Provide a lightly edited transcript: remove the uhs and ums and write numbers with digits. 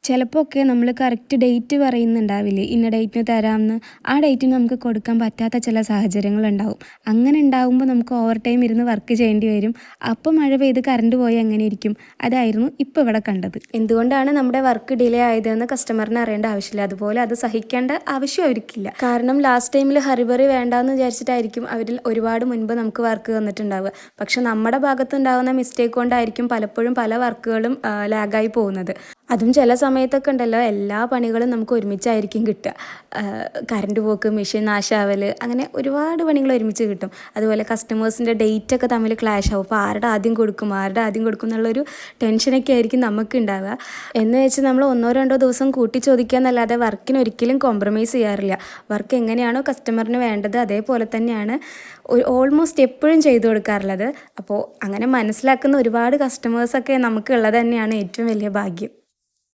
ചിലപ്പോഴൊക്കെ നമ്മൾ correct date പറയുന്നുണ്ടാവില്ലേ, ഇന്ന ഡേറ്റിന് തരാമെന്ന്. ആ ഡേറ്റിന് നമുക്ക് കൊടുക്കാൻ പറ്റാത്ത ചില സാഹചര്യങ്ങളുണ്ടാവും. അങ്ങനെ ഉണ്ടാകുമ്പോൾ നമുക്ക് ഓവർ ടൈം ഇരുന്ന് വർക്ക് ചെയ്യേണ്ടി വരും. അപ്പോൾ മഴ പെയ്ത് കറണ്ട് പോയാൽ എങ്ങനെ ഇരിക്കും? അതായിരുന്നു ഇപ്പോൾ ഇവിടെ കണ്ടത്. എന്തുകൊണ്ടാണ് നമ്മുടെ വർക്ക് ഡിലേ ആയതെന്ന് കസ്റ്റമറിന് അറിയേണ്ട ആവശ്യമില്ല. അതുപോലെ അത് സഹിക്കേണ്ട ആവശ്യം അവർക്കില്ല. കാരണം ലാസ്റ്റ് ടൈമിൽ ഹറിബറി വേണ്ടാന്ന് വിചാരിച്ചിട്ടായിരിക്കും അവരിൽ ഒരുപാട് മുൻപ് നമുക്ക് വർക്ക് തന്നിട്ടുണ്ടാവുക. പക്ഷെ നമ്മുടെ ഭാഗത്തുണ്ടാകുന്ന മിസ്റ്റേക്ക് കൊണ്ടായിരിക്കും പലപ്പോഴും പല വർക്കുകളും ലാഗായി പോകുന്നത്. അതും ചില സമയത്തൊക്കെ ഉണ്ടല്ലോ, എല്ലാ പണികളും നമുക്ക് ഒരുമിച്ചായിരിക്കും കിട്ടുക. കറണ്ട് പോക്ക്, മെഷീൻ നാശാവൽ, അങ്ങനെ ഒരുപാട് പണികൾ ഒരുമിച്ച് കിട്ടും. അതുപോലെ കസ്റ്റമേഴ്സിൻ്റെ ഡേറ്റൊക്കെ തമ്മിൽ ക്ലാഷ് ആവും. അപ്പോൾ ആരുടെ ആദ്യം കൊടുക്കും എന്നുള്ളൊരു ടെൻഷനൊക്കെ ആയിരിക്കും നമുക്ക് ഉണ്ടാവുക. എന്ന് വെച്ച് നമ്മൾ 1-2 ദിവസം കൂട്ടി ചോദിക്കുക എന്നല്ലാതെ വർക്കിന് ഒരിക്കലും കോംപ്രമൈസ് ചെയ്യാറില്ല. വർക്ക് എങ്ങനെയാണോ കസ്റ്റമറിന് വേണ്ടത് അതേപോലെ തന്നെയാണ് ഓൾമോസ്റ്റ് എപ്പോഴും ചെയ്തു കൊടുക്കാറുള്ളത്. അപ്പോൾ അങ്ങനെ മനസ്സിലാക്കുന്ന ഒരുപാട് കസ്റ്റമേഴ്സൊക്കെ നമുക്ക് ഉള്ളത് തന്നെയാണ് ഏറ്റവും വലിയ ഭാഗ്യം.